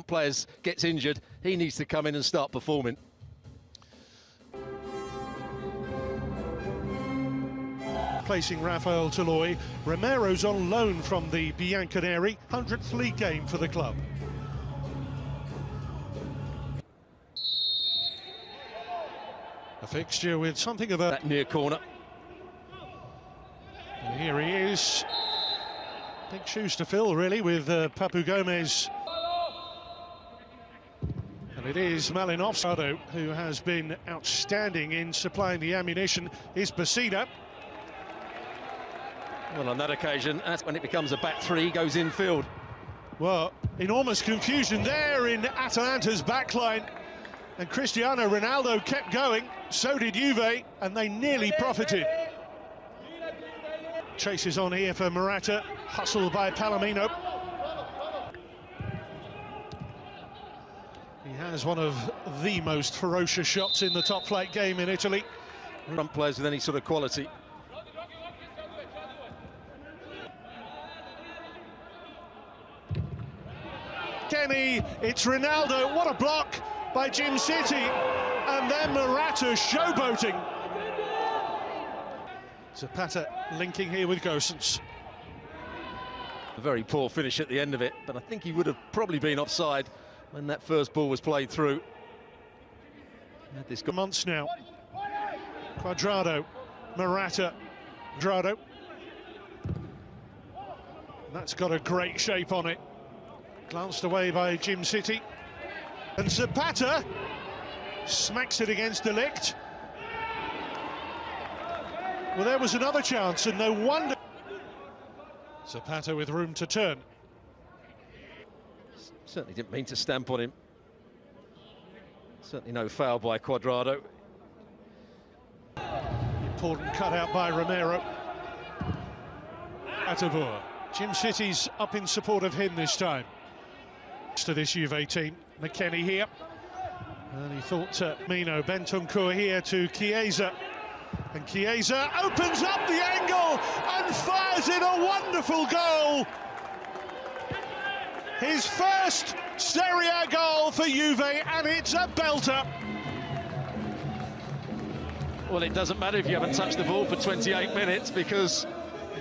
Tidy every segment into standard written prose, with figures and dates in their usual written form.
front players gets injured, he needs to come in and start performing. Placing Rafael Toloi. Romero's on loan from the Bianconeri, 100th league game for the club. A fixture with something of a... That near corner. And here he is. Big shoes to fill, really, with Papu Gomez. And it is Malinovski who has been outstanding in supplying the ammunition. Is Basida. Well, on that occasion, that's when it becomes a back three, goes infield. Well, enormous confusion there in Atalanta's backline. And Cristiano Ronaldo kept going, so did Juve, and they nearly profited. Chases on here for Morata, hustled by Palomino. He has one of the most ferocious shots in the top flight game in Italy. Front players with any sort of quality. Kenny, it's Ronaldo, what a block by Jim City, and then Morata showboating. Zapata linking here with Gosens. A very poor finish at the end of it, but I think he would have probably been offside when that first ball was played through. This months now. Quadrado, Morata, Quadrado. That's got a great shape on it. Glanced away by Jim City. And Zapata smacks it against De Ligt. Well, there was another chance, and no wonder. Zapata with room to turn. Certainly didn't mean to stamp on him. Certainly no foul by Quadrado. Important cutout by Romero. Atabur. Jim City's up in support of him this time. To this Juve team, McKennie here, and he thought Mino Bentancur here to Chiesa, and Chiesa opens up the angle and fires in a wonderful goal. His first Serie A goal for Juve, and it's a belter. Well, it doesn't matter if you haven't touched the ball for 28 minutes, because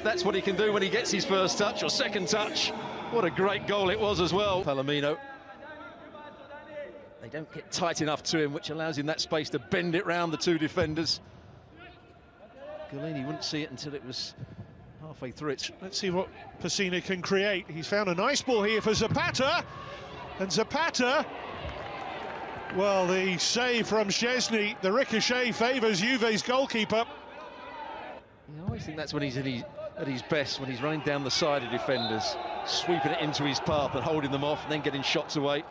that's what he can do when he gets his first touch or second touch. What a great goal it was as well. Palomino. They don't get tight enough to him, which allows him that space to bend it round the two defenders. Gollini wouldn't see it until it was halfway through it. Let's see what Pessina can create. He's found a nice ball here for Zapata. And Zapata, well, the save from Szczesny, the ricochet favours Juve's goalkeeper. I always think that's when he's at his best, when he's running down the side of defenders, sweeping it into his path and holding them off and then getting shots away.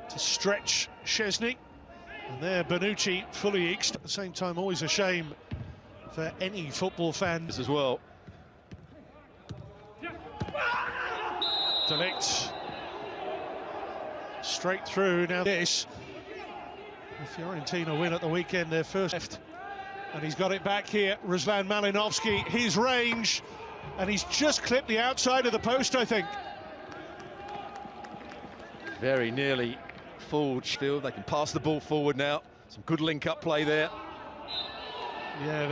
To stretch Szczesny, and there Bonucci fully eked. At the same time, always a shame for any football fans as well. De Ligt straight through. Now this, the Fiorentina win at the weekend, their first left, and he's got it back here. Ruslan Malinovski, his range, and he's just clipped the outside of the post, I think. Very nearly full field. They can pass the ball forward now. Some good link-up play there. Yeah,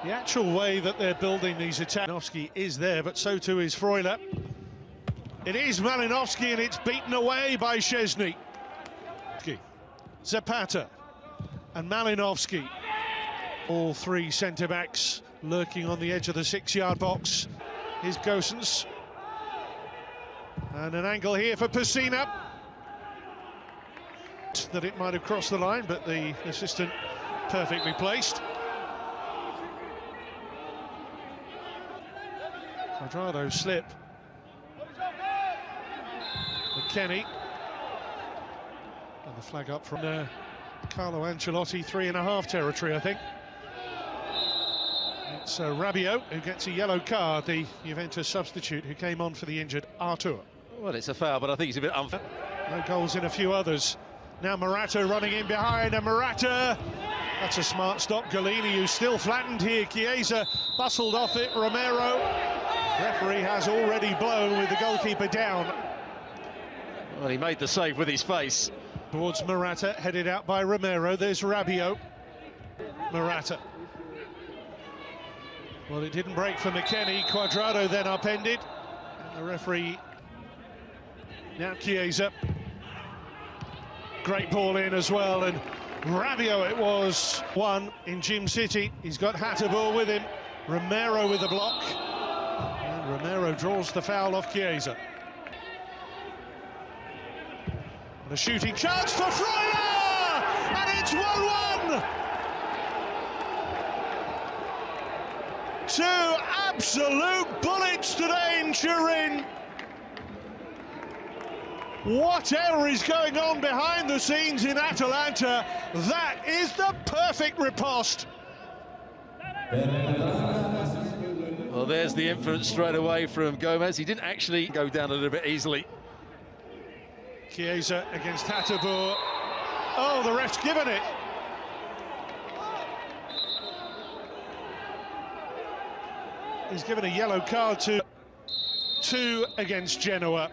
the actual way that they're building these attacks. Malinovski is there, but so too is Freuler. It is Malinovski, and it's beaten away by Szczesny. Zapata and Malinovski. All three centre-backs lurking on the edge of the 6-yard box. Here's Gosens. And an angle here for Pessina. That it might have crossed the line, but the assistant perfectly placed. Quadrado slip. McKennie. And the flag up from Carlo Ancelotti, 3.5 territory, I think. It's Rabiot who gets a yellow card, the Juventus substitute who came on for the injured Artur. Well, it's a foul, but I think it's a bit unfair. No goals in a few others. Now Morata running in behind, and Morata, that's a smart stop. Gollini, who's still flattened here. Chiesa bustled off it. Romero. Referee has already blown with the goalkeeper down. Well, he made the save with his face. Towards Morata, headed out by Romero. There's Rabiot. Morata. Well, it didn't break for McKennie. Cuadrado then upended. And the referee, now Chiesa. Great ball in as well, and Rabiot it was. One in Gym City. He's got Hatterbull with him. Romero with the block. And Romero draws the foul off Chiesa. And a shooting chance for Freuler! And it's 1-1! Two absolute bullets today in Turin. Whatever is going on behind the scenes in Atalanta, that is the perfect riposte. Well, there's the influence straight away from Gomez. He didn't actually go down a little bit easily. Chiesa against Hatterbull. Oh, the ref's given it. He's given a yellow card to two against Genoa.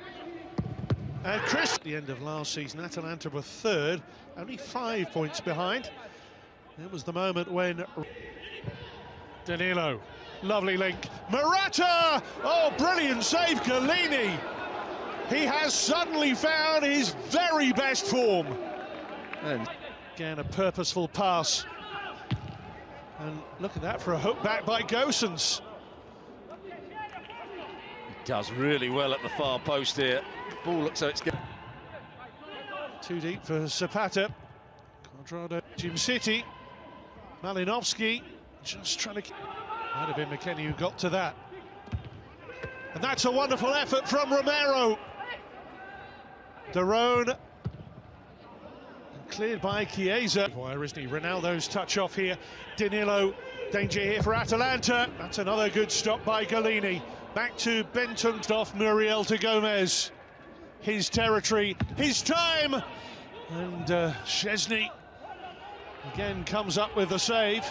And Chris, at the end of last season, Atalanta were third, only 5 points behind. It was the moment when Danilo, lovely link. Morata! Oh, brilliant save, Gollini. He has suddenly found his very best form. And again, a purposeful pass. And look at that for a hook back by Gosens. Does really well at the far post here. Ball looks like it's getting too deep for Zapata. Cuadrado, Gym City. Malinovsky just trying to. Might have been McKennie who got to that. And that's a wonderful effort from Romero. Daron. Cleared by Chiesa. Why isn't he? Ronaldo's touch off here. Danilo. Danger here for Atalanta. That's another good stop by Gollini. Back to Bentun, off Muriel to Gomez. His territory, his time. And Szczesny again comes up with the save.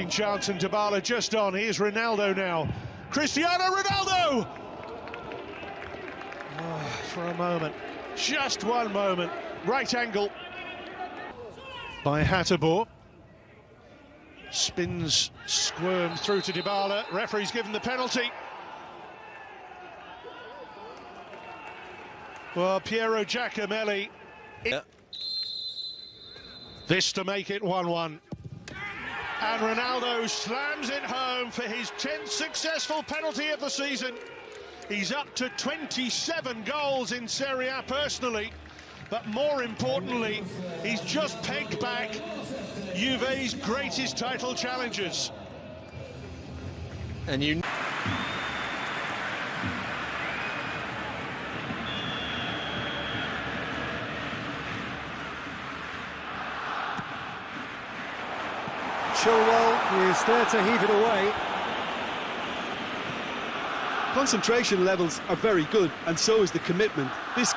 Chance and Dybala just on. Here's Ronaldo now. Cristiano Ronaldo! Oh, for a moment, just one moment. Right angle by Hatterbull. Spins, squirms through to Dybala. Referee's given the penalty. Well, Piero Giacomelli. This to make it 1-1. And Ronaldo slams it home for his 10th successful penalty of the season. He's up to 27 goals in Serie A personally. But more importantly, he's just pegged back Juve's greatest title challengers. And you. Chilwell is there to heave it away. Concentration levels are very good, and so is the commitment. This